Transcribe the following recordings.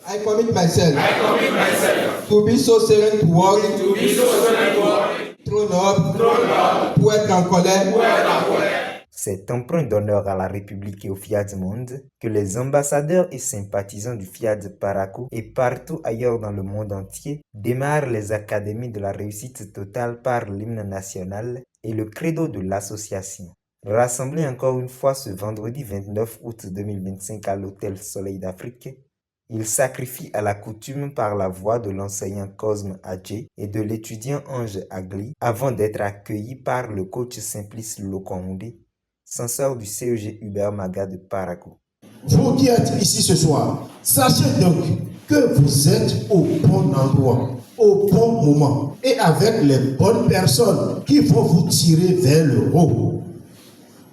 I commit myself to be so serene to work, trop noble pour être en colère. C'est emprunt d'honneur à la République et au Fiat Monde que les ambassadeurs et sympathisants du Fiat Parakou et partout ailleurs dans le monde entier démarrent les académies de la réussite totale par l'hymne national et le credo de l'association. Rassemblés encore une fois ce vendredi 29 août 2025 à l'Hôtel Soleil d'Afrique, ils sacrifient à la coutume par la voix de l'enseignant Cosme Adjé et de l'étudiant Ange Agli avant d'être accueillis par le coach Simplice Lokonde, censeur du CEG Hubert Maga de Parakou. Vous qui êtes ici ce soir, sachez donc que vous êtes au bon endroit, au bon moment et avec les bonnes personnes qui vont vous tirer vers le haut.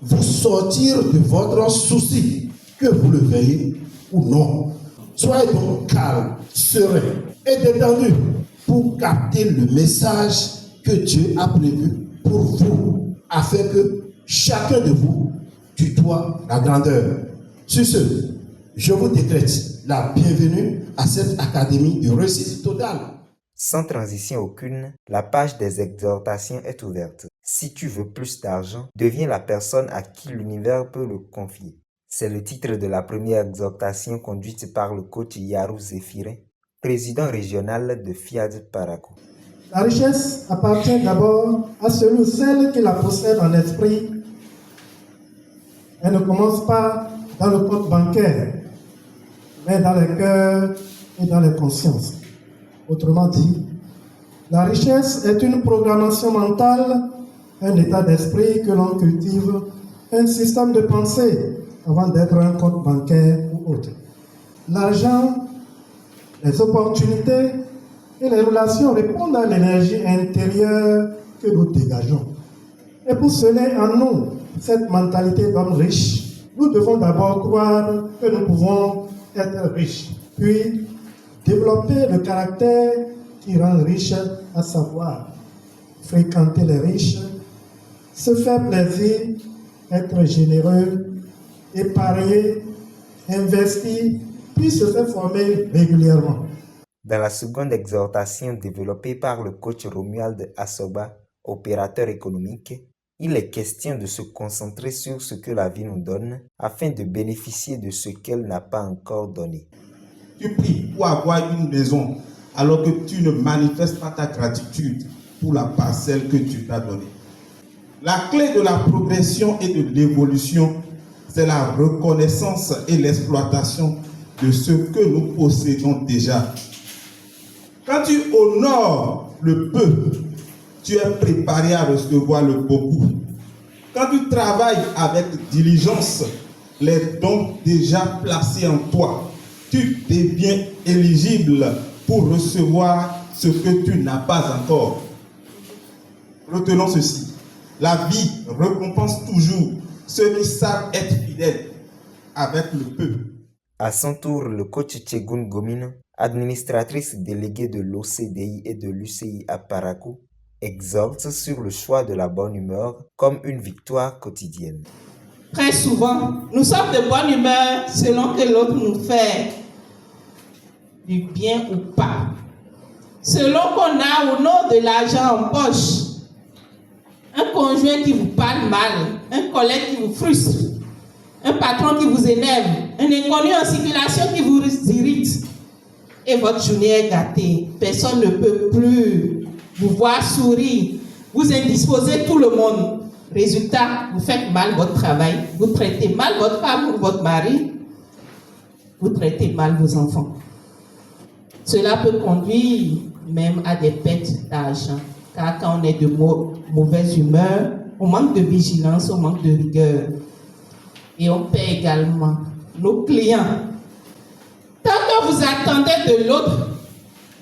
Vous sortir de votre souci, que vous le veuillez ou non. Soyez donc calme, serein et détendu pour capter le message que Dieu a prévu pour vous, afin que chacun de vous tutoie la grandeur. Sur ce, je vous décrète la bienvenue à cette académie de réussite totale. Sans transition aucune, la page des exhortations est ouverte. Si tu veux plus d'argent, deviens la personne à qui l'univers peut le confier. C'est le titre de la première exhortation conduite par le coach Yarou Zéphirin, président régional de Fiat Parakou. La richesse appartient d'abord à celui ou celle qui la possède en esprit. Elle ne commence pas dans le compte bancaire, mais dans les cœurs et dans les consciences. Autrement dit, la richesse est une programmation mentale, un état d'esprit que l'on cultive, un système de pensée avant d'être un compte bancaire ou autre. L'argent, les opportunités et les relations répondent à l'énergie intérieure que nous dégageons. Et pour sceller en nous cette mentalité d'homme riche, nous devons d'abord croire que nous pouvons être riches, puis développer le caractère qui rend riche, à savoir fréquenter les riches, se faire plaisir, être généreux, épargner, investir, puis se faire former régulièrement. Dans la seconde exhortation développée par le coach Romuald Assoba, opérateur économique, il est question de se concentrer sur ce que la vie nous donne afin de bénéficier de ce qu'elle n'a pas encore donné. Tu pries pour avoir une maison alors que tu ne manifestes pas ta gratitude pour la parcelle que Dieu t'a donnée. La clé de la progression et de l'évolution, c'est la reconnaissance et l'exploitation de ce que nous possédons déjà. Quand tu honores le peu, tu es préparé à recevoir le beaucoup. Quand tu travailles avec diligence les dons déjà placés en toi, tu deviens éligible pour recevoir ce que tu n'as pas encore. Retenons ceci. La vie récompense toujours ceux qui savent être fidèles avec le peu. À son tour, le coach Tchegoun Gomino, administratrice déléguée de l'OCDI et de l'UCI à Parakou, exhorte sur le choix de la bonne humeur comme une victoire quotidienne. Très souvent, nous sommes de bonne humeur selon que l'autre nous fait du bien ou pas. Selon qu'on a ou non de l'argent en poche, un conjoint qui vous parle mal, un collègue qui vous frustre, un patron qui vous énerve, un inconnu en circulation qui vous irrite, et votre journée est gâtée. Personne ne peut plus vous voir sourire. Vous indisposez tout le monde. Résultat, vous faites mal votre travail, vous traitez mal votre femme ou votre mari, vous traitez mal vos enfants. Cela peut conduire même à des pertes d'argent. Car quand on est de mauvaise humeur, on manque de vigilance, on manque de rigueur. Et on paie également nos clients. Tant que vous attendez de l'autre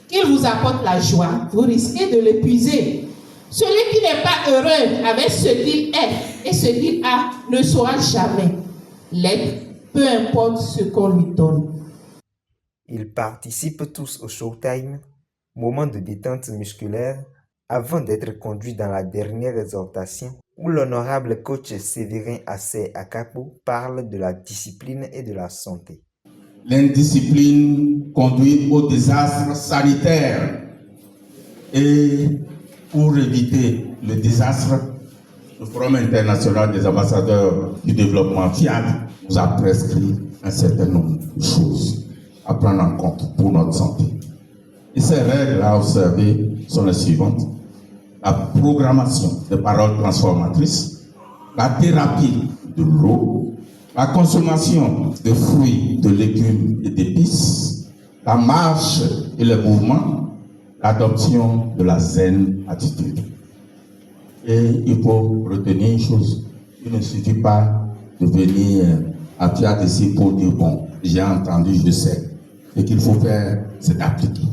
qu'il vous apporte la joie, vous risquez de l'épuiser. Celui qui n'est pas heureux avec ce qu'il est et ce qu'il a ne saura jamais l'être, peu importe ce qu'on lui donne. Ils participent tous au showtime, moment de détente musculaire, avant d'être conduits dans la dernière exhortation où l'honorable coach Séverin Assé Akapo parle de la discipline et de la santé. l'indiscipline conduit au désastre sanitaire. Et pour éviter le désastre, le Forum international des ambassadeurs du développement FIAD nous a prescrit un certain nombre de choses à prendre en compte pour notre santé. Et ces règles à observer sont les suivantes. La programmation des paroles transformatrices, la thérapie de l'eau, la consommation de fruits, de légumes et d'épices, la marche et le mouvement, l'adoption de la zen attitude. Et il faut retenir une chose, il ne suffit pas de venir à Fiat ici pour dire bon, j'ai entendu, je sais. Ce qu'il faut faire, c'est d'appliquer.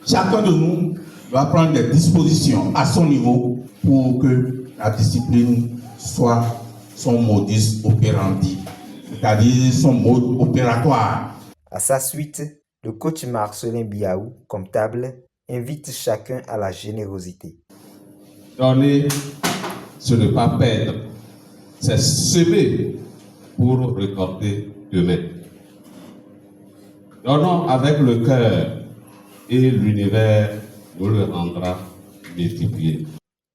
Chacun de nous doit prendre des dispositions à son niveau pour que la discipline soit son modus operandi, c'est-à-dire son mode opératoire. À sa suite, le coach Marcelin Biaou, comptable, invite chacun à la générosité. Donner, ce n'est pas perdre, c'est semer pour récolter demain. Donnons avec le cœur et l'univers nous le rendra multiplié.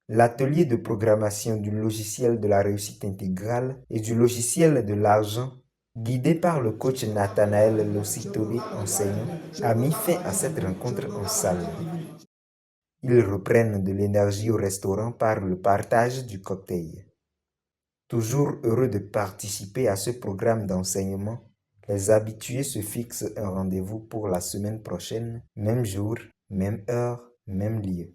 L'atelier de programmation du logiciel de la réussite intégrale et du logiciel de l'argent, guidé par le coach Nathanaël Lossitobe, enseignant, a mis fin à cette rencontre en salle. Ils reprennent de l'énergie au restaurant par le partage du cocktail. Toujours heureux de participer à ce programme d'enseignement, les habitués se fixent un rendez-vous pour la semaine prochaine, même jour, même heure, même lieu.